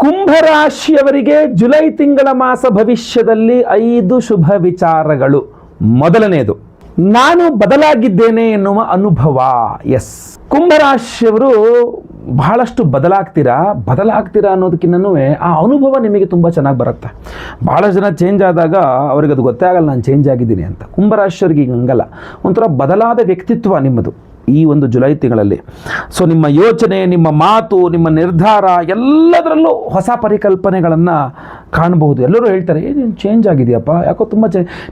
ಕುಂಭರಾಶಿಯವರಿಗೆ July ತಿಂಗಳ ಮಾಸ ಭವಿಷ್ಯದಲ್ಲಿ 5 ಶುಭ ವಿಚಾರಗಳು. ಮೊದಲನೆಯದು, ನಾನು ಬದಲಾಗಿದ್ದೇನೆ ಎನ್ನುವ ಅನುಭವ. ಎಸ್, ಕುಂಭರಾಶಿಯವರು ಬಹಳಷ್ಟು ಬದಲಾಗ್ತೀರಾ ಅನ್ನೋದಕ್ಕಿಂತನೂ ಆ ಅನುಭವ ನಿಮಗೆ ತುಂಬ ಚೆನ್ನಾಗಿ ಬರುತ್ತೆ. ಭಾಳ ಜನ ಚೇಂಜ್ ಆದಾಗ ಅವ್ರಿಗೆ ಅದು ಗೊತ್ತೇ ಆಗಲ್ಲ ನಾನು ಚೇಂಜ್ ಆಗಿದ್ದೀನಿ ಅಂತ. ಕುಂಭರಾಶಿಯವರಿಗೆ ಈಗ ಹಂಗಲ್ಲ, ಒಂಥರ ಬದಲಾದ ವ್ಯಕ್ತಿತ್ವ ನಿಮ್ಮದು ಈ ಒಂದು ಜುಲೈ ತಿಂಗಳಲ್ಲಿ. ಸೊ ನಿಮ್ಮ ಯೋಚನೆ, ನಿಮ್ಮ ಮಾತು, ನಿಮ್ಮ ನಿರ್ಧಾರ ಎಲ್ಲದರಲ್ಲೂ ಹೊಸ ಪರಿಕಲ್ಪನೆಗಳನ್ನು ಕಾಣಬಹುದು. ಎಲ್ಲರೂ ಹೇಳ್ತಾರೆ, ನೀನು ಚೇಂಜ್ ಆಗಿದೆಯಪ್ಪ, ಯಾಕೋ ತುಂಬ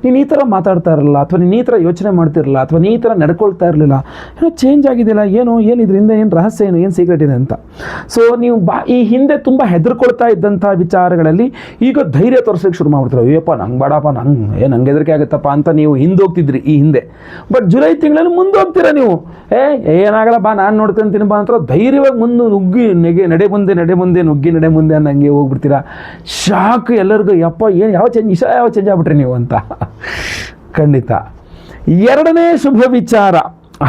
ನೀನು ಈ ಥರ ಮಾತಾಡ್ತಾ ಇರಲಿಲ್ಲ, ಅಥವಾ ನೀನು ಈ ಥರ ಯೋಚನೆ ಮಾಡ್ತಿರಲಿಲ್ಲ, ಅಥವಾ ನೀ ಈ ಥರ ನಡ್ಕೊಳ್ತಾ ಇರಲಿಲ್ಲ, ಏನೋ ಚೇಂಜ್ ಆಗಿದೆಯಲ್ಲ, ಏನು ಇದರಿಂದ ಏನು ರಹಸ್ಯ, ಏನು ಸೀಕ್ರೆಟ್ ಇದೆ ಅಂತ. ಸೊ ನೀವು ಈ ಹಿಂದೆ ತುಂಬ ಹೆದರ್ಕೊಳ್ತಾ ಇದ್ದಂಥ ವಿಚಾರಗಳಲ್ಲಿ ಈಗ ಧೈರ್ಯ ತೋರಿಸೋಕ್ಕೆ ಶುರು ಮಾಡ್ಬಿಡ್ತಾರೆ. ಅಯ್ಯಪ್ಪ ನಂಗೆ ಬೇಡಪ್ಪ, ನಂಗೆ ಹೆದರಿಕೆ ಆಗುತ್ತಪ್ಪ ಅಂತ ನೀವು ಹಿಂದೋಗ್ತಿದ್ರಿ ಈ ಹಿಂದೆ. ಬಟ್ ಜುಲೈ ತಿಂಗಳಲ್ಲಿ ಮುಂದೆ ಹೋಗ್ತೀರಾ ನೀವು. ಏನಾಗಲ್ಲ ಬಾ, ನಾನು ನೋಡ್ಕೊಂತೀನಿ ಬಾ ಅಂತ ಧೈರ್ಯವಾಗಿ ಮುಂದೆ ನುಗ್ಗಿ ನಡೆ ಮುಂದೆ ನುಗ್ಗಿ ನಡೆ ಮುಂದೆ ಅನ್ನಂಗೆ ಹೋಗ್ಬಿಡ್ತೀರಾ. ಶಾಕ್ ಎಲ್ಲರಿಗೂ, ಯಪ್ಪ ಏನು ಯಾವ ಚೇಂಜ್ ಆಗ್ಬಿಟ್ರಿ ನೀವು ಅಂತ. ಖಂಡಿತ. ಎರಡನೇ ಶುಭ ವಿಚಾರ,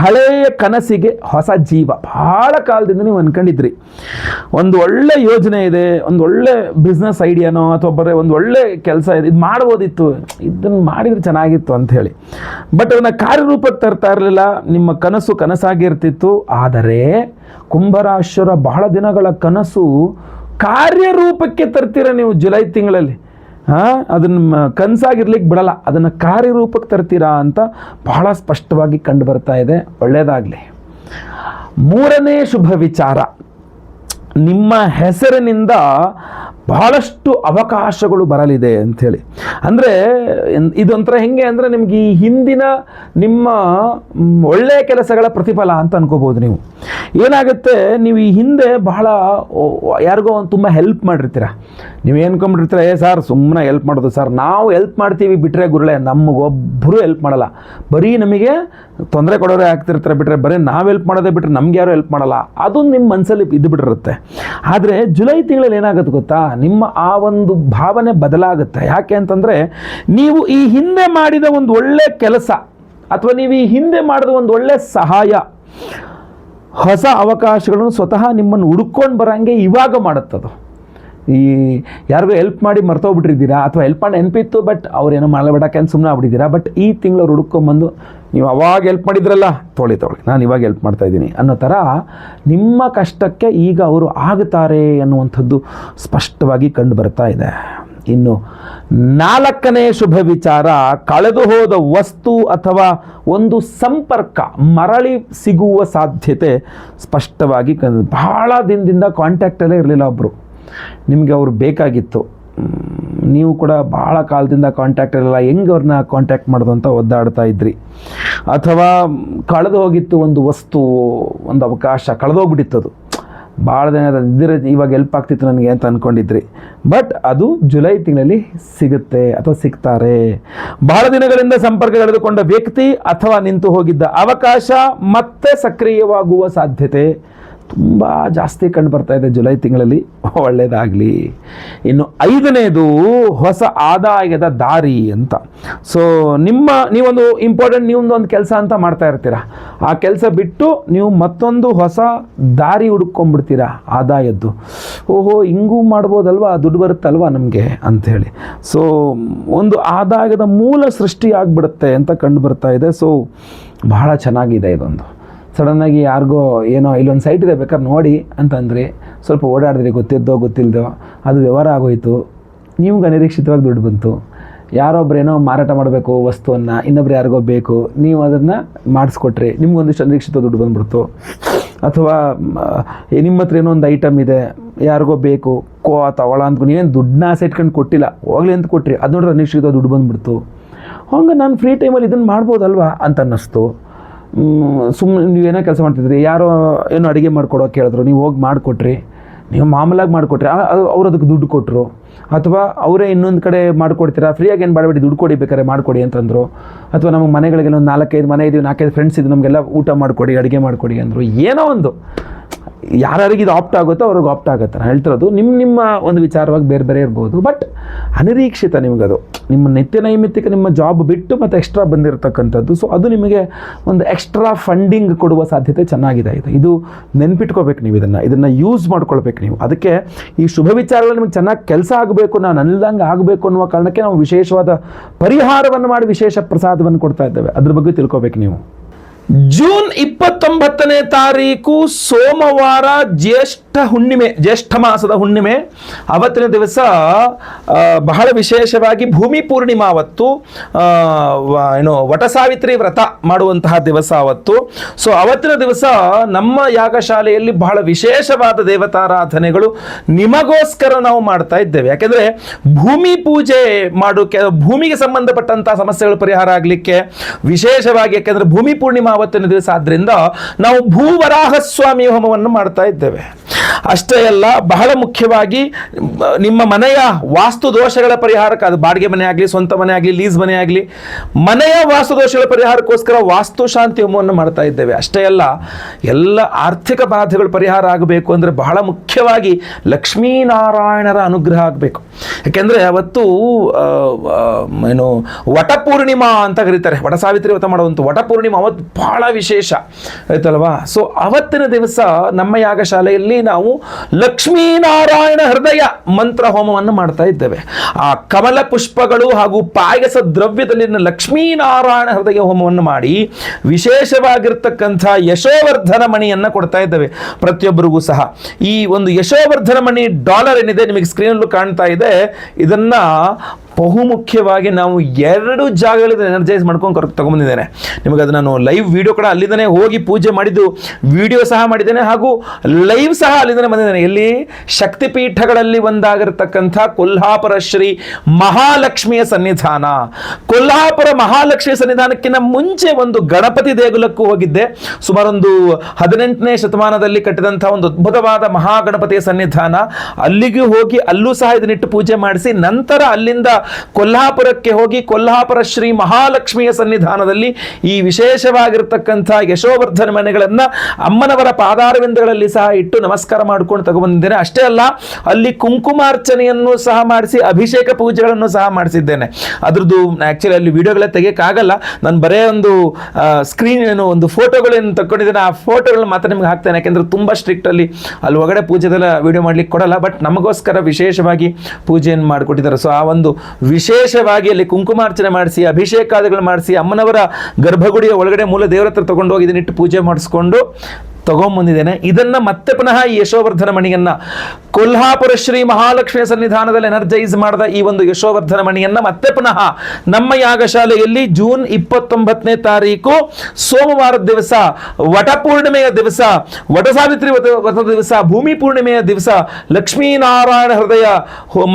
ಹಳೆಯ ಕನಸಿಗೆ ಹೊಸ ಜೀವ. ಭಾಳ ಕಾಲದಿಂದ ನೀವು ಅನ್ಕೊಂಡಿದ್ರಿ ಒಂದು ಒಳ್ಳೆ ಯೋಜನೆ ಇದೆ, ಒಂದು ಒಳ್ಳೆ ಬಿಸ್ನೆಸ್ ಐಡಿಯಾನೋ ಅಥವಾ ಬರೀ ಒಂದು ಒಳ್ಳೆ ಕೆಲಸ ಇದೆ, ಇದು ಮಾಡ್ಬೋದಿತ್ತು, ಇದನ್ನು ಮಾಡಿದರೆ ಚೆನ್ನಾಗಿತ್ತು ಅಂತ ಹೇಳಿ. ಬಟ್ ಅದನ್ನು ಕಾರ್ಯರೂಪಕ್ಕೆ ತರ್ತಾ ಇರಲಿಲ್ಲ. ನಿಮ್ಮ ಕನಸು ಕನಸಾಗಿರ್ತಿತ್ತು. ಆದರೆ ಕುಂಭರಾಶಿಯವರ ಬಹಳ ದಿನಗಳ ಕನಸು ಕಾರ್ಯರೂಪಕ್ಕೆ ತರ್ತೀರ ನೀವು ಜುಲೈ ತಿಂಗಳಲ್ಲಿ. ಅದನ್ನು ಕನಸಾಗಿರ್ಲಿಕ್ಕೆ ಬಿಡಲ್ಲ, ಅದನ್ನು ಕಾರ್ಯರೂಪಕ್ಕೆ ತರ್ತೀರಾ ಅಂತ ಬಹಳ ಸ್ಪಷ್ಟವಾಗಿ ಕಂಡು ಬರ್ತಾ ಇದೆ. ಒಳ್ಳೆಯದಾಗಲಿ. ಮೂರನೇ ಶುಭ ವಿಚಾರ, ನಿಮ್ಮ ಹೆಸರಿನಿಂದ ಬಹಳಷ್ಟು ಅವಕಾಶಗಳು ಬರಲಿದೆ ಅಂಥೇಳಿ. ಅಂದರೆ ಇದೊಂಥರ ಹೆಂಗೆ ಅಂದರೆ ನಿಮ್ಗೆ ಈ ಹಿಂದಿನ ನಿಮ್ಮ ಒಳ್ಳೆಯ ಕೆಲಸಗಳ ಪ್ರತಿಫಲ ಅಂತ ಅನ್ಕೋಬೋದು ನೀವು. ಏನಾಗುತ್ತೆ, ನೀವು ಈ ಹಿಂದೆ ಬಹಳ ಯಾರಿಗೋ ಒಂದು ತುಂಬ ಹೆಲ್ಪ್ ಮಾಡಿರ್ತೀರ. ನೀವು ಏನ್ಕೊಂಬಿಟ್ಟಿರ್ತೀರ, ಸರ್ ಸುಮ್ಮನೆ ಹೆಲ್ಪ್ ಮಾಡೋದು ಸರ್, ನಾವು ಹೆಲ್ಪ್ ಮಾಡ್ತೀವಿ ಬಿಟ್ಟರೆ ಗುರುಳೆ ನಮಗೊಬ್ಬರು ಹೆಲ್ಪ್ ಮಾಡಲ್ಲ, ಬರೀ ನಮಗೆ ತೊಂದರೆ ಕೊಡೋರೇ ಆಗ್ತಿರ್ತಾರೆ ಬಿಟ್ಟರೆ, ಬರೀ ನಾವು ಹೆಲ್ಪ್ ಮಾಡೋದೇ ಬಿಟ್ಟರೆ ನಮ್ಗೆ ಯಾರು ಹೆಲ್ಪ್ ಮಾಡಲ್ಲ. ಅದು ನಿಮ್ಮ ಮನಸ್ಸಲ್ಲಿ ಇದ್ದು ಬಿಟ್ಟಿರುತ್ತೆ. ಆದರೆ ಜುಲೈ ತಿಂಗಳಲ್ಲಿ ಏನಾಗುತ್ತೆ ಗೊತ್ತಾ, ನಿಮ್ಮ ಆ ಒಂದು ಭಾವನೆ ಬದಲಾಗುತ್ತೆ. ಯಾಕೆ ಅಂತಂದರೆ, ನೀವು ಈ ಹಿಂದೆ ಮಾಡಿದ ಒಂದು ಒಳ್ಳೆ ಕೆಲಸ ಅಥವಾ ನೀವು ಈ ಹಿಂದೆ ಮಾಡಿದ ಒಂದು ಒಳ್ಳೆ ಸಹಾಯ, ಹೊಸ ಅವಕಾಶಗಳನ್ನು ಸ್ವತಃ ನಿಮ್ಮನ್ನು ಹುಡ್ಕೊಂಡು ಬರೋಂಗೆ ಇವಾಗ ಮಾಡುತ್ತದು. ಈ ಯಾರಿಗೂ ಹೆಲ್ಪ್ ಮಾಡಿ ಮರ್ತೋಗ್ಬಿಟ್ಟಿದ್ದೀರಾ, ಅಥವಾ ಹೆಲ್ಪ್ ಮಾಡಿ ನೆನಪಿತ್ತು ಬಟ್ ಅವ್ರೇನೋ ಮಾಡಬೇಡಕ್ಕೆ ಅಂತ ಸುಮ್ಮನೆ ಆಗ್ಬಿಟ್ಟಿದ್ದೀರಾ. ಬಟ್ ಈ ತಿಂಗಳು ಅವ್ರು ಹುಡ್ಕೊಂಬಂದು, ನೀವು ಅವಾಗ ಹೆಲ್ಪ್ ಮಾಡಿದ್ರಲ್ಲ, ತೊಳಿ ನಾನು ಇವಾಗ ಹೆಲ್ಪ್ ಮಾಡ್ತಾಯಿದ್ದೀನಿ ಅನ್ನೋ ಥರ ನಿಮ್ಮ ಕಷ್ಟಕ್ಕೆ ಈಗ ಅವರು ಆಗುತ್ತಾರೆ ಅನ್ನುವಂಥದ್ದು ಸ್ಪಷ್ಟವಾಗಿ ಕಂಡು ಬರ್ತಾ ಇದೆ. ಇನ್ನು ನಾಲ್ಕನೇ ಶುಭ ವಿಚಾರ, ಕಳೆದು ಹೋದ ವಸ್ತು ಅಥವಾ ಒಂದು ಸಂಪರ್ಕ ಮರಳಿ ಸಿಗುವ ಸಾಧ್ಯತೆ ಸ್ಪಷ್ಟವಾಗಿ ಬಹಳ ದಿನದಿಂದ ಕಾಂಟ್ಯಾಕ್ಟಲ್ಲೇ ಇರಲಿಲ್ಲ ಒಬ್ಬರು, ನಿಮಗೆ ಅವರು ಬೇಕಾಗಿತ್ತು, ನೀವು ಕೂಡ ಭಾಳ ಕಾಲದಿಂದ ಕಾಂಟ್ಯಾಕ್ಟ್ ಇರಲ್ಲ, ಹೆಂಗೆ ಅವ್ರನ್ನ ಕಾಂಟ್ಯಾಕ್ಟ್ ಮಾಡೋದು ಅಂತ ಒದ್ದಾಡ್ತಾ ಇದ್ರಿ. ಅಥವಾ ಕಳೆದು ಹೋಗಿತ್ತು ಒಂದು ವಸ್ತು, ಒಂದು ಅವಕಾಶ ಕಳೆದೋಗ್ಬಿಟ್ಟಿತ್ತು, ಅದು ಭಾಳ ದಿನ ಇದ್ದರೆ ಇವಾಗ ಹೆಲ್ಪ್ ಆಗ್ತಿತ್ತು ನನಗೆ ಅಂತ ಅಂದ್ಕೊಂಡಿದ್ರಿ. ಬಟ್ ಅದು ಜುಲೈ ತಿಂಗಳಲ್ಲಿ ಸಿಗುತ್ತೆ ಅಥವಾ ಸಿಗ್ತಾರೆ. ಬಹಳ ದಿನಗಳಿಂದ ಸಂಪರ್ಕ ಕಳೆದುಕೊಂಡ ವ್ಯಕ್ತಿ ಅಥವಾ ನಿಂತು ಹೋಗಿದ್ದ ಅವಕಾಶ ಮತ್ತೆ ಸಕ್ರಿಯವಾಗುವ ಸಾಧ್ಯತೆ ತುಂಬ ಜಾಸ್ತಿ ಕಂಡು ಬರ್ತಾ ಇದೆ ಜುಲೈ ತಿಂಗಳಲ್ಲಿ. ಒಳ್ಳೆಯದಾಗಲಿ. ಇನ್ನು ಐದನೇದು, ಹೊಸ ಆದಾಯದ ದಾರಿ ಅಂತ. ಸೊ ನೀವೊಂದು ಇಂಪಾರ್ಟೆಂಟ್ ನೀವೊಂದು ಕೆಲಸ ಅಂತ ಮಾಡ್ತಾ ಇರ್ತೀರ, ಆ ಕೆಲಸ ಬಿಟ್ಟು ನೀವು ಮತ್ತೊಂದು ಹೊಸ ದಾರಿ ಹುಡುಕೊಂಡ್ಬಿಡ್ತೀರಾ ಆದಾಯದ್ದು. ಓಹೋ ಹಿಂಗೂ ಮಾಡ್ಬೋದಲ್ವಾ, ದುಡ್ಡು ಬರುತ್ತಲ್ವಾ ನಮಗೆ ಅಂಥೇಳಿ. ಸೊ ಒಂದು ಆದಾಯದ ಮೂಲ ಸೃಷ್ಟಿ ಆಗಿಬಿಡುತ್ತೆ ಅಂತ ಕಂಡು ಬರ್ತಾ ಇದೆ. ಸೊ ಬಹಳ ಚೆನ್ನಾಗಿದೆ ಇದೊಂದು. ಸಡನ್ನಾಗಿ ಯಾರಿಗೋ ಏನೋ ಇಲ್ಲೊಂದು ಸೈಟ್ ಇದೆ ಬೇಕಾದ್ರೆ ನೋಡಿ ಅಂತಂದ್ರಿ, ಸ್ವಲ್ಪ ಓಡಾಡಿದ್ರಿ, ಗೊತ್ತಿಲ್ಲದೋ ಅದು ವ್ಯವಹಾರ ಆಗೋಯ್ತು, ನಿಮ್ಗೆ ಅನಿರೀಕ್ಷಿತವಾಗಿ ದುಡ್ಡು ಬಂತು. ಯಾರೊಬ್ಬರೇನೋ ಮಾರಾಟ ಮಾಡಬೇಕು ವಸ್ತುವನ್ನು, ಇನ್ನೊಬ್ರು ಯಾರಿಗೋ ಬೇಕು, ನೀವು ಅದನ್ನು ಮಾಡಿಸ್ಕೊಟ್ರಿ, ನಿಮ್ಗೊಂದಿಷ್ಟು ಅನಿರೀಕ್ಷಿತ ದುಡ್ಡು ಬಂದ್ಬಿಡ್ತು. ಅಥವಾ ನಿಮ್ಮ ಹತ್ರ ಏನೋ ಒಂದು ಐಟಮ್ ಇದೆ, ಯಾರಿಗೋ ಬೇಕು ತಗೊಳ ಅಂತ, ನೀವೇನು ದುಡ್ಡನ್ನ ಆಸೆ ಇಟ್ಕೊಂಡು ಕೊಟ್ಟಿಲ್ಲ, ಹೋಗ್ಲಿ ಅಂತ ಕೊಟ್ರಿ, ಅದು ನೋಡ್ರೆ ಅನಿರೀಕ್ಷಿತ ದುಡ್ಡು ಬಂದುಬಿಡ್ತು. ಹಂಗೆ ನಾನು ಫ್ರೀ ಟೈಮಲ್ಲಿ ಇದನ್ನು ಮಾಡ್ಬೋದಲ್ವಾ ಅಂತ ಅನ್ನಿಸ್ತು. ಸುಮ್ಮನೆ ನೀವೇನೋ ಕೆಲಸ ಮಾಡ್ತಿದ್ರಿ, ಯಾರೋ ಏನೋ ಅಡುಗೆ ಮಾಡಿಕೊಡೋ ಕೇಳಿದ್ರು, ನೀವು ಹೋಗಿ ಮಾಡಿಕೊಟ್ರಿ, ನೀವು ಮಾಮೂಲಾಗಿ ಮಾಡಿಕೊಟ್ರಿ, ಅವ್ರು ಅದಕ್ಕೆ ದುಡ್ಡು ಕೊಟ್ಟರು. ಅಥವಾ ಅವರೇ ಇನ್ನೊಂದು ಕಡೆ ಮಾಡಿಕೊಡ್ತೀರಾ, ಫ್ರೀಯಾಗಿ ಏನು ಮಾಡಬೇಡಿ ದುಡ್ಡು ಕೊಡಿ ಬೇಕಾದ್ರೆ ಮಾಡಿಕೊಡಿ ಅಂತಂದರು. ಅಥವಾ ನಮಗೆ ಮನೆಗಳಿಗೆಲ್ಲ ಒಂದು 4-5 ಮನೆ ಇದೀವಿ, 4-5 ಫ್ರೆಂಡ್ಸ್ ಇದ್ದು, ನಮಗೆಲ್ಲ ಊಟ ಮಾಡಿಕೊಡಿ, ಅಡುಗೆ ಮಾಡಿಕೊಡಿ ಅಂದರು. ಏನೋ ಒಂದು ಯಾರಿಗೆ ಇದು ಆಪ್ಟ್ ಆಗುತ್ತೋ ಅವ್ರಿಗೆ ಆಪ್ಟ್ ಆಗುತ್ತೆ. ನಾನು ಹೇಳ್ತಿರೋದು ನಿಮ್ಮ ಒಂದು ವಿಚಾರವಾಗಿ ಬೇರೆ ಬೇರೆ ಇರ್ಬೋದು, ಬಟ್ ಅನಿರೀಕ್ಷಿತ ನಿಮಗದು ನಿಮ್ಮ ನಿತ್ಯ ನೈಮಿತ್ತಿಕ ನಿಮ್ಮ ಜಾಬ್ ಬಿಟ್ಟು ಮತ್ತು ಎಕ್ಸ್ಟ್ರಾ ಬಂದಿರತಕ್ಕಂಥದ್ದು. ಸೊ ಅದು ನಿಮಗೆ ಒಂದು ಎಕ್ಸ್ಟ್ರಾ ಫಂಡಿಂಗ್ ಕೊಡುವ ಸಾಧ್ಯತೆ ಚೆನ್ನಾಗಿದೆ. ಇದು ನೆನ್ಪಿಟ್ಕೋಬೇಕು ನೀವು, ಇದನ್ನು ಯೂಸ್ ಮಾಡ್ಕೊಳ್ಬೇಕು ನೀವು. ಅದಕ್ಕೆ ಈ ಶುಭ ವಿಚಾರಗಳು ನಿಮಗೆ ಚೆನ್ನಾಗಿ ಕೆಲಸ ಆಗಬೇಕು, ನಾನು ಅನ್ದಂಗೆ ಆಗಬೇಕು ಅನ್ನುವ ಕಾರಣಕ್ಕೆ ನಾವು ವಿಶೇಷವಾದ ಪರಿಹಾರವನ್ನು ಮಾಡಿ ವಿಶೇಷ ಪ್ರಸಾದವನ್ನು ಕೊಡ್ತಾ ಇದ್ದೇವೆ. ಅದ್ರ ಬಗ್ಗೆ ತಿಳ್ಕೊಬೇಕು ನೀವು. ಜೂನ್ 29ನೇ ತಾರೀಕು ಸೋಮವಾರ ಜ್ಯೇಷ್ಠ ಮಾಸದ ಹುಣ್ಣಿಮೆ. ಅವತ್ತಿನ ದಿವಸ ಬಹಳ ವಿಶೇಷವಾಗಿ ಭೂಮಿ ಪೂರ್ಣಿಮಾ ಅವತ್ತು ವಟಸಾವಿತ್ರಿ ವ್ರತ ಮಾಡುವಂತಹ ದಿವಸ ಅವತ್ತು. ಸೊ ಅವತ್ತಿನ ದಿವಸ ನಮ್ಮ ಯಾಗಶಾಲೆಯಲ್ಲಿ ಬಹಳ ವಿಶೇಷವಾದ ದೇವತಾರಾಧನೆಗಳು ನಿಮಗೋಸ್ಕರ ನಾವು ಮಾಡ್ತಾ ಇದ್ದೇವೆ. ಯಾಕೆಂದರೆ ಭೂಮಿ ಪೂಜೆ ಭೂಮಿಗೆ ಸಂಬಂಧಪಟ್ಟಂತಹ ಸಮಸ್ಯೆಗಳು ಪರಿಹಾರ ಆಗಲಿಕ್ಕೆ ವಿಶೇಷವಾಗಿ, ಯಾಕೆಂದರೆ ಭೂಮಿ ಪೂರ್ಣಿಮಾ ಅವತ್ತಿನ ದಿವಸ ಆದ್ರಿಂದ ನಾವು ಭೂವರಾಹ ಸ್ವಾಮಿ ಹೋಮವನ್ನು ಮಾಡ್ತಾ ಇದ್ದೇವೆ. ಅಷ್ಟೇ ಅಲ್ಲ, ಬಹಳ ಮುಖ್ಯವಾಗಿ ನಿಮ್ಮ ಮನೆಯ ವಾಸ್ತು ದೋಷಗಳ ಪರಿಹಾರಕ್ಕೆ, ಅದು ಬಾಡಿಗೆ ಮನೆ ಆಗಲಿ, ಸ್ವಂತ ಮನೆ ಆಗಲಿ, ಲೀಸ್ ಮನೆ ಆಗಲಿ, ಮನೆಯ ವಾಸ್ತು ದೋಷಗಳ ಪರಿಹಾರಕ್ಕೋಸ್ಕರ ವಾಸ್ತು ಶಾಂತಿ ಹೋಮವನ್ನು ಮಾಡ್ತಾ ಇದ್ದೇವೆ. ಅಷ್ಟೇ ಅಲ್ಲ, ಎಲ್ಲ ಆರ್ಥಿಕ ಬಾಧೆಗಳು ಪರಿಹಾರ ಆಗಬೇಕು ಅಂದರೆ ಬಹಳ ಮುಖ್ಯವಾಗಿ ಲಕ್ಷ್ಮೀನಾರಾಯಣರ ಅನುಗ್ರಹ ಆಗಬೇಕು. ಯಾಕೆಂದರೆ ಅವತ್ತು ವಟಪೂರ್ಣಿಮಾ ಅಂತ ಕರೀತಾರೆ, ವಟ ಸಾವಿತ್ರಿ ವ್ರತ ಮಾಡುವಂಥ ವಟಪೂರ್ಣಿಮಾ ಅವತ್ತು ಬಹಳ ವಿಶೇಷ ಆಯ್ತಲ್ವಾ. ಸೊ ಅವತ್ತಿನ ದಿವಸ ನಮ್ಮ ಯಾಗಶಾಲೆಯಲ್ಲಿ ನಾವು ಲಕ್ಷ್ಮೀನಾರಾಯಣ ಹೃದಯ ಮಂತ್ರ ಹೋಮವನ್ನು ಮಾಡ್ತಾ ಇದ್ದೇವೆ. ಆ ಕಮಲ ಪುಷ್ಪಗಳು ಹಾಗೂ ಪಾಯಸ ದ್ರವ್ಯದಲ್ಲಿ ಲಕ್ಷ್ಮೀನಾರಾಯಣ ಹೃದಯ ಹೋಮವನ್ನು ಮಾಡಿ ವಿಶೇಷವಾಗಿರ್ತಕ್ಕಂಥ ಯಶೋವರ್ಧನ ಮಣಿಯನ್ನು ಕೊಡ್ತಾ ಇದ್ದೇವೆ ಪ್ರತಿಯೊಬ್ಬರಿಗೂ ಸಹ. ಈ ಒಂದು ಯಶೋವರ್ಧನ ಮಣಿ ಡಾಲರ್ ಏನಿದೆ ನಿಮಗೆ ಸ್ಕ್ರೀನಲ್ಲೂ ಕಾಣ್ತಾ ಇದೆ, ಇದನ್ನ ಬಹುಮುಖ್ಯವಾಗಿ ನಾವು 2 ಜಾಗಗಳಿಂದ ಎನರ್ಜೈಸ್ ಮಾಡ್ಕೊಂಡು ತಗೊಂಡ್ಬಂದಿದ್ದೇನೆ. ನಿಮಗೆ ಅದು ನಾನು ಲೈವ್ ವಿಡಿಯೋ ಕೂಡ ಅಲ್ಲಿಂದನೇ ಹೋಗಿ ಪೂಜೆ ಮಾಡಿದ್ದು ವಿಡಿಯೋ ಸಹ ಮಾಡಿದ್ದೇನೆ, ಹಾಗೂ ಲೈವ್ ಸಹ ಅಲ್ಲಿಂದನೇ ಬಂದಿದ್ದೇನೆ. ಎಲ್ಲಿ ಶಕ್ತಿಪೀಠಗಳಲ್ಲಿ ಒಂದಾಗಿರ್ತಕ್ಕಂಥ ಕೊಲ್ಹಾಪುರ ಶ್ರೀ ಮಹಾಲಕ್ಷ್ಮಿಯ ಸನ್ನಿಧಾನ. ಕೊಲ್ಹಾಪುರ ಮಹಾಲಕ್ಷ್ಮಿಯ ಸನ್ನಿಧಾನಕ್ಕಿಂತ ಮುಂಚೆ ಒಂದು ಗಣಪತಿ ದೇಗುಲಕ್ಕೂ ಹೋಗಿದ್ದೆ. ಸುಮಾರೊಂದು 18ನೇ ಶತಮಾನದಲ್ಲಿ ಕಟ್ಟಿದಂಥ ಒಂದು ಅದ್ಭುತವಾದ ಮಹಾಗಣಪತಿಯ ಸನ್ನಿಧಾನ. ಅಲ್ಲಿಗೂ ಹೋಗಿ ಅಲ್ಲೂ ಸಹ ಇದನ್ನಿಟ್ಟು ಪೂಜೆ ಮಾಡಿಸಿ ನಂತರ ಅಲ್ಲಿಂದ ಕೊಲ್ಹಾಪುರಕ್ಕೆ ಹೋಗಿ ಕೊಲ್ಹಾಪುರ ಶ್ರೀ ಮಹಾಲಕ್ಷ್ಮಿಯ ಸನ್ನಿಧಾನದಲ್ಲಿ ಈ ವಿಶೇಷವಾಗಿರ್ತಕ್ಕಂಥ ಯಶೋವರ್ಧನ ಮನೆಗಳನ್ನು ಅಮ್ಮನವರ ಪಾದಾರವಿಂದಗಳಲ್ಲಿ ಸಹ ಇಟ್ಟು ನಮಸ್ಕಾರ ಮಾಡ್ಕೊಂಡು ತಗೊಂಡ್ಬಂದಿದ್ದೇನೆ. ಅಷ್ಟೇ ಅಲ್ಲ, ಅಲ್ಲಿ ಕುಂಕುಮಾರ್ಚನೆಯನ್ನು ಸಹ ಮಾಡಿಸಿ ಅಭಿಷೇಕ ಪೂಜೆಗಳನ್ನು ಸಹ ಮಾಡಿಸಿದ್ದೇನೆ. ಅದ್ರದ್ದು ಆಕ್ಚುಲಿ ಅಲ್ಲಿ ವಿಡಿಯೋಗಳೇ ತೆಗೆಯಕ್ಕಾಗಲ್ಲ, ನಾನು ಬರೇ ಒಂದು ಸ್ಕ್ರೀನ್ ಒಂದು ಫೋಟೋಗಳನ್ನು ತಗೊಂಡಿದ್ದೇನೆ. ಆ ಫೋಟೋಗಳನ್ನ ಮಾತ್ರ ನಿಮ್ಗೆ ಹಾಕ್ತೇನೆ, ಯಾಕೆಂದ್ರೆ ತುಂಬ ಸ್ಟ್ರಿಕ್ಟ್ ಅಲ್ಲಿ ಒಳಗಡೆ ಪೂಜೆದೆಲ್ಲ ವಿಡಿಯೋ ಮಾಡ್ಲಿಕ್ಕೆ ಕೊಡಲ್ಲ. ಬಟ್ ನಮಗೋಸ್ಕರ ವಿಶೇಷವಾಗಿ ಪೂಜೆಯನ್ನು ಮಾಡಿಕೊಟ್ಟಿದ್ದಾರೆ. ಸೊ ಆ ಒಂದು ವಿಶೇಷವಾಗಿ ಅಲ್ಲಿ ಕುಂಕುಮಾರ್ಚನೆ ಮಾಡಿಸಿ ಅಭಿಷೇಕಾದಿಗಳು ಮಾಡಿಸಿ ಅಮ್ಮನವರ ಗರ್ಭಗುಡಿಯ ಒಳಗಡೆ ಮೂಲ ದೇವರ ಹತ್ರ ತಗೊಂಡೋಗಿ ಇದನ್ನಿಟ್ಟು ಪೂಜೆ ಮಾಡಿಸ್ಕೊಂಡು ತಗೊಂಡ್ಬಂದಿದ್ದೇನೆ. ಇದನ್ನ ಮತ್ತೆ ಪುನಃ ಈ ಯಶೋವರ್ಧನ ಮಣಿಯನ್ನ ಕೊಲ್ಹಾಪುರ ಶ್ರೀ ಮಹಾಲಕ್ಷ್ಮಿಯ ಸನ್ನಿಧಾನದಲ್ಲಿ ಎನರ್ಜೈಸ್ ಮಾಡಿದ ಈ ಒಂದು ಯಶೋವರ್ಧನ ಮಣಿಯನ್ನ ಮತ್ತೆ ಪುನಃ ನಮ್ಮ ಯಾಗಶಾಲೆಯಲ್ಲಿ ಜೂನ್ 29ನೇ ತಾರೀಕು ಸೋಮವಾರದ ದಿವಸ, ವಟಪೂರ್ಣಿಮೆಯ ದಿವಸ, ವಟ ಸಾವಿತ್ರಿ ವ್ರತದ ದಿವಸ, ಭೂಮಿ ಪೂರ್ಣಿಮೆಯ ದಿವಸ ಲಕ್ಷ್ಮೀನಾರಾಯಣ ಹೃದಯ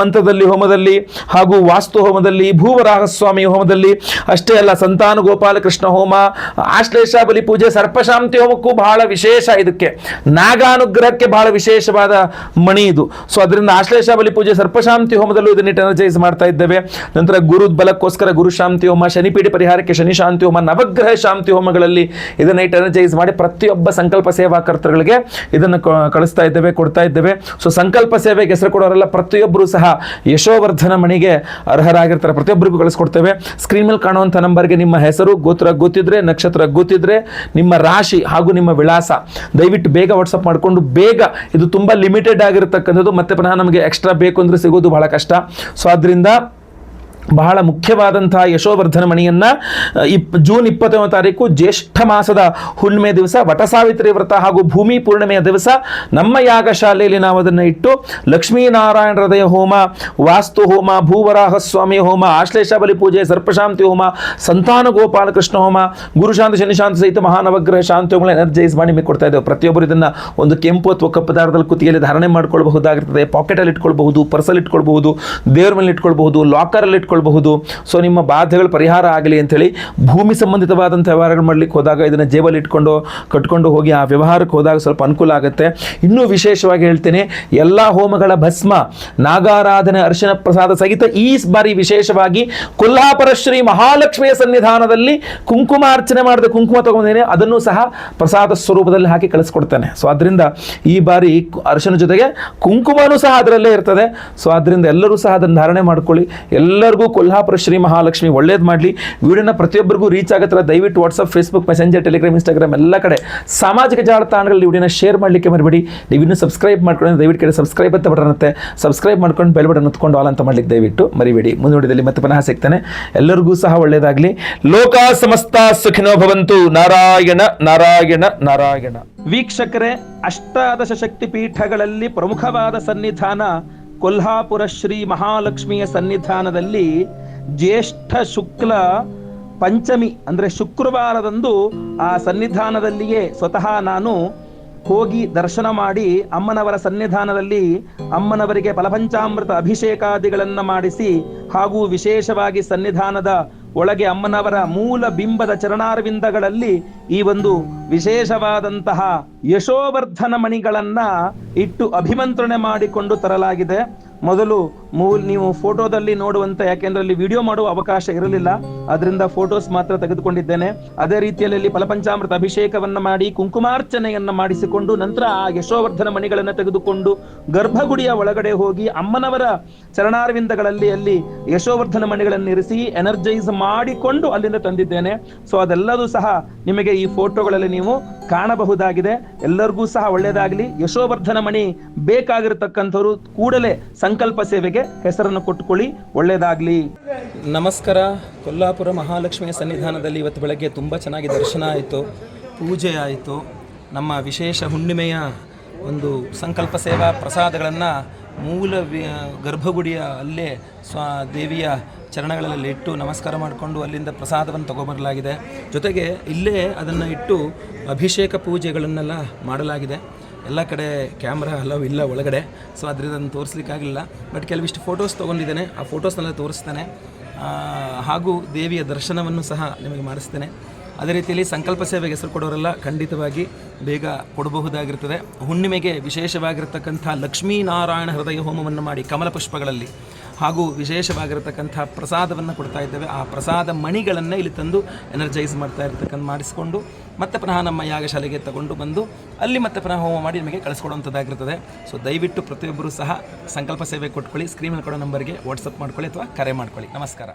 ಮಂತ್ರದಲ್ಲಿ ಹೋಮದಲ್ಲಿ ಹಾಗೂ ವಾಸ್ತು ಹೋಮದಲ್ಲಿ, ಭೂವರಾಹಸ್ವಾಮಿ ಹೋಮದಲ್ಲಿ, ಅಷ್ಟೇ ಅಲ್ಲ ಸಂತಾನ ಗೋಪಾಲ ಕೃಷ್ಣ ಹೋಮ, ಆಶ್ಲೇಷ ಬಲಿ ಪೂಜೆ, ಸರ್ಪಶಾಂತಿ ಹೋಮಕ್ಕೂ ಬಹಳ ವಿಶೇಷ. ಇದಕ್ಕೆ ನಾಗಾನುಗ್ರಹಕ್ಕೆ ಬಹಳ ವಿಶೇಷವಾದ ಮಣಿ ಇದು. ಸೊ ಅದರಿಂದ ಆಶ್ಲೇಷ ಬಲಿ ಪೂಜೆ, ಸರ್ಪಶಾಂತಿ ಹೋಮದಲ್ಲೂ ಇದನ್ನ ಎನರ್ಜೈಸ್ ಮಾಡ್ತಾ ಇದ್ದೇವೆ. ನಂತರ ಗುರು ಬಲಕ್ಕೋಸ್ಕರ ಗುರು ಶಾಂತಿ ಹೋಮ, ಶನಿಪೀಠ ಪರಿಹಾರಕ್ಕೆ ಶನಿ ಶಾಂತಿ ಹೋಮ, ನವಗ್ರಹ ಶಾಂತಿ ಹೋಮಗಳಲ್ಲಿ ಇದನ್ನ ಎನರ್ಜೈಸ್ ಮಾಡಿ ಪ್ರತಿಯೊಬ್ಬ ಸಂಕಲ್ಪ ಸೇವಾ ಕರ್ತೃಗಳಿಗೆ ಇದನ್ನು ಕಳಿಸ್ತಾ ಇದ್ದೇವೆ, ಕೊಡ್ತಾ ಇದ್ದೇವೆ. ಸೊ ಸಂಕಲ್ಪ ಸೇವೆಗೆ ಹೆಸರು ಕೊಡೋರೆಲ್ಲ ಪ್ರತಿಯೊಬ್ಬರು ಸಹ ಯಶೋವರ್ಧನ ಮಣಿಗೆ ಅರ್ಹರಾಗಿರ್ತಾರೆ. ಪ್ರತಿಯೊಬ್ಬರಿಗೂ ಕಳಿಸ್ಕೊಡ್ತೇವೆ. ಸ್ಕ್ರೀನ್ ಮೇಲೆ ಕಾಣುವಂಥ ನಂಬರ್ಗೆ ನಿಮ್ಮ ಹೆಸರು, ಗೋತ್ರ ಗೊತ್ತಿದ್ರೆ, ನಕ್ಷತ್ರ ಗೊತ್ತಿದ್ರೆ, ನಿಮ್ಮ ರಾಶಿ ಹಾಗೂ ನಿಮ್ಮ ವಿಳಾಸ ದಯವಿಟ್ಟು ಬೇಗ ವಾಟ್ಸಪ್ ಮಾಡಿಕೊಂಡು ಬೇಗ, ಇದು ತುಂಬಾ ಲಿಮಿಟೆಡ್ ಆಗಿರತಕ್ಕಂಥದ್ದು, ಮತ್ತೆ ಪುನಃ ನಮಗೆ ಎಕ್ಸ್ಟ್ರಾ ಬೇಕು ಅಂದ್ರೆ ಸಿಗೋದು ಬಹಳ ಕಷ್ಟ. ಸೊ ಆದ್ರಿಂದ ಬಹಳ ಮುಖ್ಯವಾದಂತಹ ಯಶೋವರ್ಧನ ಮಣಿಯನ್ನ ಜೂನ್ 29ನೇ ತಾರೀಕು ಜ್ಯೇಷ್ಠ ಮಾಸದ ಹುಣ್ಣಿಮೆ ದಿವಸ, ವಟ ಸಾವಿತ್ರಿ ವ್ರತ ಹಾಗೂ ಭೂಮಿ ಪೂರ್ಣಿಮೆಯ ದಿವಸ ನಮ್ಮ ಯಾಗಶಾಲೆಯಲ್ಲಿ ನಾವು ಅದನ್ನು ಇಟ್ಟು ಲಕ್ಷ್ಮೀನಾರಾಯಣ ಹೃದಯ ಹೋಮ, ವಾಸ್ತು ಹೋಮ, ಭೂವರಾಹ ಸ್ವಾಮಿ ಹೋಮ, ಆಶ್ಲೇಷ ಬಲಿ ಪೂಜೆ, ಸರ್ಪಶಾಂತಿ ಹೋಮ, ಸಂತಾನ ಗೋಪಾಲ ಕೃಷ್ಣ ಹೋಮ, ಗುರುಶಾಂತಿ ಶನಿಶಾಂತಿ ಸಹಿತ ಮಹಾನವಗ್ರಹ ಶಾಂತಿ ಹೋಮಗಳ ಎನರ್ಜೈಸ್ ಮಾಡಿ ನಿಮಗೆ ಕೊಡ್ತಾ ಇದ್ದೇವೆ. ಪ್ರತಿಯೊಬ್ಬರು ಇದನ್ನ ಒಂದು ಕೆಂಪು ಅಥವಾ ಕಪ್ಪು ದಾರದಲ್ಲಿ ಕುತ್ತಿಗೆಯಲ್ಲಿ ಧಾರಣೆ ಮಾಡ್ಕೊಳ್ಬಹುದಾಗಿರ್ತದೆ. ಪಾಕೆಟಲ್ಲಿ ಇಟ್ಕೊಳ್ಬಹುದು, ಪರ್ಸಲ್ಲಿ ಇಟ್ಕೊಳ್ಬಹುದು, ದೇವರ ಮೇಲೆ ಇಟ್ಕೊಳ್ಬಹುದು, ಲಾಕರಲ್ಲಿ ಇಟ್ಕೊಳ್ಬಹುದು. ಸೊ ನಿಮ್ಮ ಬಾಧೆಗಳು ಪರಿಹಾರ ಆಗಲಿ ಅಂಥೇಳಿ ಭೂಮಿ ಸಂಬಂಧಿತವಾದಂಥ ವ್ಯವಹಾರಗಳು ಮಾಡಲಿಕ್ಕೆ ಹೋದಾಗ ಇದನ್ನು ಜೇಬಲ್ಲಿ ಇಟ್ಕೊಂಡು ಕಟ್ಕೊಂಡು ಹೋಗಿ ಆ ವ್ಯವಹಾರಕ್ಕೆ ಹೋದಾಗ ಸ್ವಲ್ಪ ಅನುಕೂಲ ಆಗುತ್ತೆ. ಇನ್ನೂ ವಿಶೇಷವಾಗಿ ಹೇಳ್ತೇನೆ, ಎಲ್ಲ ಹೋಮಗಳ ಭಸ್ಮ, ನಾಗಾರಾಧನೆ, ಅರ್ಶನ ಪ್ರಸಾದ ಸಹಿತ ಈ ಬಾರಿ ವಿಶೇಷವಾಗಿ ಕೊಲ್ಹಾಪುರ ಶ್ರೀ ಮಹಾಲಕ್ಷ್ಮಿಯ ಸನ್ನಿಧಾನದಲ್ಲಿ ಕುಂಕುಮಾರ್ಚನೆ ಮಾಡಿದ ಕುಂಕುಮ ತಗೊಂಡೇನೆ, ಅದನ್ನು ಸಹ ಪ್ರಸಾದ ಸ್ವರೂಪದಲ್ಲಿ ಹಾಕಿ ಕಳಿಸ್ಕೊಡ್ತೇನೆ. ಸೊ ಅದರಿಂದ ಈ ಬಾರಿ ಅರ್ಶನ ಜೊತೆಗೆ ಕುಂಕುಮನೂ ಸಹ ಅದರಲ್ಲೇ ಇರ್ತದೆ. ಸೊ ಅದರಿಂದ ಎಲ್ಲರೂ ಸಹ ಅದನ್ನು ಧಾರಣೆ ಮಾಡ್ಕೊಳ್ಳಿ. ಎಲ್ಲರಿಗೂ ಕೊಲ್ಹಾಪುರ ಶ್ರೀ ಮಹಾಲಕ್ಷ್ಮಿ ಒಳ್ಳೇದು ಮಾಡಲಿ. ವಿಡಿಯೋನ ಪ್ರತಿಯೊಬ್ಬರಿಗೂ ರೀಚ್ ಆಗತ್ತರ ದಯವಿಟ್ಟು WhatsApp, Facebook, messenger, Telegram, Instagram ಎಲ್ಲ ಕಡೆ ಸಾಮಾಜಿಕ ಜಾಲತಾಣಗಳಲ್ಲಿ ವಿಡಿಯೋನ ಶೇರ್ ಮಾಡಲಿಕ್ಕೆ ಮರಿಬೇಡಿ. ನೀವು ಇನ್ನೂ ಸಬ್ಸ್ಕ್ರೈಬ್ ಮಾಡ್ಕೊಂಡು ದಯವಿಟ್ಟು ಕಡೆ ಸಬ್ಸ್ಕ್ರೈಬ್ ಅಂತ ಬಟನ್ ಇರುತ್ತೆ, ಸಬ್ಸ್ಕ್ರೈಬ್ ಮಾಡ್ಕೊಂಡು ಬೆಲ್ ಬಟನ್ ಹೊತ್ಕೊಂಡು ಆಲ್ ಅಂತ ಮಾಡ್ಲಿಕ್ಕೆ ದಯವಿಟ್ಟು ಮರಿಬೇಡಿ. ಮುಂದಿನ ವಿಡಿಯೋದಲ್ಲಿ ಮತ್ತೆ ಪುನಃ ಸಿಗ್ತಾನೆ. ಎಲ್ಲರಿಗೂ ಸಹ ಒಳ್ಳೆಯದಾಗಲಿ. ಲೋಕ ಸಮಸ್ತ ಸುಖಿನೋ ಭವಂತು. ನಾರಾಯಣ ನಾರಾಯಣ ನಾರಾಯಣ. ವೀಕ್ಷಕರೇ, ಅಷ್ಟಾದಶ ಶಕ್ತಿ ಪೀಠಗಳಲ್ಲಿ ಪ್ರಮುಖವಾದ ಸನ್ನಿಧಾನ ಕೊಲ್ಹಾಪುರ ಶ್ರೀ ಮಹಾಲಕ್ಷ್ಮಿಯ ಸನ್ನಿಧಾನದಲ್ಲಿ ಜ್ಯೇಷ್ಠ ಶುಕ್ಲ ಪಂಚಮಿ ಅಂದರೆ ಶುಕ್ರವಾರದಂದು ಆ ಸನ್ನಿಧಾನದಲ್ಲಿಯೇ ಸ್ವತಃ ನಾನು ಹೋಗಿ ದರ್ಶನ ಮಾಡಿ ಅಮ್ಮನವರ ಸನ್ನಿಧಾನದಲ್ಲಿ ಅಮ್ಮನವರಿಗೆ ಫಲಪಂಚಾಮೃತ ಅಭಿಷೇಕಾದಿಗಳನ್ನು ಮಾಡಿಸಿ, ಹಾಗೂ ವಿಶೇಷವಾಗಿ ಸನ್ನಿಧಾನದ ಒಳಗೆ ಅಮ್ಮನವರ ಮೂಲ ಬಿಂಬದ ಚರಣಾರವಿಂದಗಳಲ್ಲಿ ಈ ಒಂದು ವಿಶೇಷವಾದಂತಹ ಯಶೋವರ್ಧನ ಮಣಿಗಳನ್ನ ಇಟ್ಟು ಅಭಿಮಂತ್ರಣೆ ಮಾಡಿಕೊಂಡು ತರಲಾಗಿದೆ. ಮೊದಲು ನೀವು ಫೋಟೋದಲ್ಲಿ ನೋಡುವಂತ, ಯಾಕೆಂದ್ರೆ ಅಲ್ಲಿ ವಿಡಿಯೋ ಮಾಡುವ ಅವಕಾಶ ಇರಲಿಲ್ಲ, ಅದರಿಂದ ಫೋಟೋಸ್ ಮಾತ್ರ ತೆಗೆದುಕೊಂಡಿದ್ದೇನೆ. ಅದೇ ರೀತಿಯಲ್ಲಿ ಫಲಪಂಚಾಮೃತ ಅಭಿಷೇಕವನ್ನ ಮಾಡಿ ಕುಂಕುಮಾರ್ಚನೆಯನ್ನ ಮಾಡಿಸಿಕೊಂಡು ನಂತರ ಆ ಯಶೋವರ್ಧನ ಮಣಿಗಳನ್ನು ತೆಗೆದುಕೊಂಡು ಗರ್ಭಗುಡಿಯ ಒಳಗಡೆ ಹೋಗಿ ಅಮ್ಮನವರ ಚರಣಾರವಿಂದಗಳಲ್ಲಿ ಅಲ್ಲಿ ಯಶೋವರ್ಧನ ಮಣಿಗಳನ್ನು ಇರಿಸಿ ಎನರ್ಜೈಸ್ ಮಾಡಿಕೊಂಡು ಅಲ್ಲಿಂದ ತಂದಿದ್ದೇನೆ. ಸೊ ಅದೆಲ್ಲದೂ ಸಹ ನಿಮಗೆ ಈ ಫೋಟೋಗಳಲ್ಲಿ ನೀವು ಕಾಣಬಹುದಾಗಿದೆ. ಎಲ್ಲರಿಗೂ ಸಹ ಒಳ್ಳೆಯದಾಗಲಿ. ಯಶೋವರ್ಧನ ಮಣಿ ಬೇಕಾಗಿರತಕ್ಕಂಥವ್ರು ಕೂಡಲೇ ಸಂಕಲ್ಪ ಸೇವೆಗೆ ಹೆಸರನ್ನು ಕೊಟ್ಟುಕೊಳ್ಳಿ. ಒಳ್ಳೆಯದಾಗಲಿ. ನಮಸ್ಕಾರ. ಕೊಲ್ಹಾಪುರ ಮಹಾಲಕ್ಷ್ಮಿಯ ಸನ್ನಿಧಾನದಲ್ಲಿ ಇವತ್ತು ಬೆಳಗ್ಗೆ ತುಂಬ ಚೆನ್ನಾಗಿ ದರ್ಶನ ಆಯಿತು, ಪೂಜೆ ಆಯಿತು. ನಮ್ಮ ವಿಶೇಷ ಹುಣ್ಣಿಮೆಯ ಒಂದು ಸಂಕಲ್ಪ ಸೇವಾ ಪ್ರಸಾದಗಳನ್ನು ಮೂಲ ಗರ್ಭಗುಡಿಯ ಅಲ್ಲೇ ದೇವಿಯ ಚರಣಗಳಲ್ಲಿ ಇಟ್ಟು ನಮಸ್ಕಾರ ಮಾಡಿಕೊಂಡು ಅಲ್ಲಿಂದ ಪ್ರಸಾದವನ್ನು ತಗೊಬರಲಾಗಿದೆ. ಜೊತೆಗೆ ಇಲ್ಲೇ ಅದನ್ನು ಇಟ್ಟು ಅಭಿಷೇಕ ಪೂಜೆಗಳನ್ನೆಲ್ಲ ಮಾಡಲಾಗಿದೆ. ಎಲ್ಲ ಕಡೆ ಕ್ಯಾಮ್ರಾ ಅಲವ್ ಇಲ್ಲ ಒಳಗಡೆ, ಸೊ ಅದರಿಂದ ಅದನ್ನು ತೋರಿಸ್ಲಿಕ್ಕಾಗಲಿಲ್ಲ. ಬಟ್ ಕೆಲವಿಷ್ಟು ಫೋಟೋಸ್ ತೊಗೊಂಡಿದ್ದೇನೆ, ಆ ಫೋಟೋಸ್ನೆಲ್ಲ ತೋರಿಸ್ತೇನೆ. ಹಾಗೂ ದೇವಿಯ ದರ್ಶನವನ್ನು ಸಹ ನಿಮಗೆ ಮಾಡಿಸ್ತೇನೆ. ಅದೇ ರೀತಿಯಲ್ಲಿ ಸಂಕಲ್ಪ ಸೇವೆಗೆ ಹೆಸರು ಕೊಡೋರೆಲ್ಲ ಖಂಡಿತವಾಗಿ ಬೇಗ ಕೊಡಬಹುದಾಗಿರ್ತದೆ. ಹುಣ್ಣಿಮೆಗೆ ವಿಶೇಷವಾಗಿರ್ತಕ್ಕಂಥ ಲಕ್ಷ್ಮೀನಾರಾಯಣ ಹೃದಯ ಹೋಮವನ್ನು ಮಾಡಿ ಕಮಲ ಪುಷ್ಪಗಳಲ್ಲಿ ಹಾಗೂ ವಿಶೇಷವಾಗಿರತಕ್ಕಂಥ ಪ್ರಸಾದವನ್ನು ಕೊಡ್ತಾ ಇದ್ದೇವೆ. ಆ ಪ್ರಸಾದ ಮಣಿಗಳನ್ನು ಇಲ್ಲಿ ತಂದು ಎನರ್ಜೈಸ್ ಮಾಡಿಸಿಕೊಂಡು ಮತ್ತೆ ಪುನಃ ನಮ್ಮ ಯಾಗಶಾಲೆಗೆ ತಗೊಂಡು ಬಂದು ಅಲ್ಲಿ ಮತ್ತೆ ಪುನಃ ಹೋಮ ಮಾಡಿ ನಿಮಗೆ ಕಳಿಸ್ಕೊಡುವಂಥದ್ದಾಗಿರ್ತದೆ. ಸೊ ದಯವಿಟ್ಟು ಪ್ರತಿಯೊಬ್ಬರೂ ಸಹ ಸಂಕಲ್ಪ ಸೇವೆ ಕೊಟ್ಕೊಳ್ಳಿ. ಸ್ಕ್ರೀನಲ್ಲಿ ಕೊಡೋ ನಂಬರ್ಗೆ ವಾಟ್ಸಪ್ ಮಾಡ್ಕೊಳ್ಳಿ ಅಥವಾ ಕರೆ ಮಾಡ್ಕೊಳ್ಳಿ. ನಮಸ್ಕಾರ.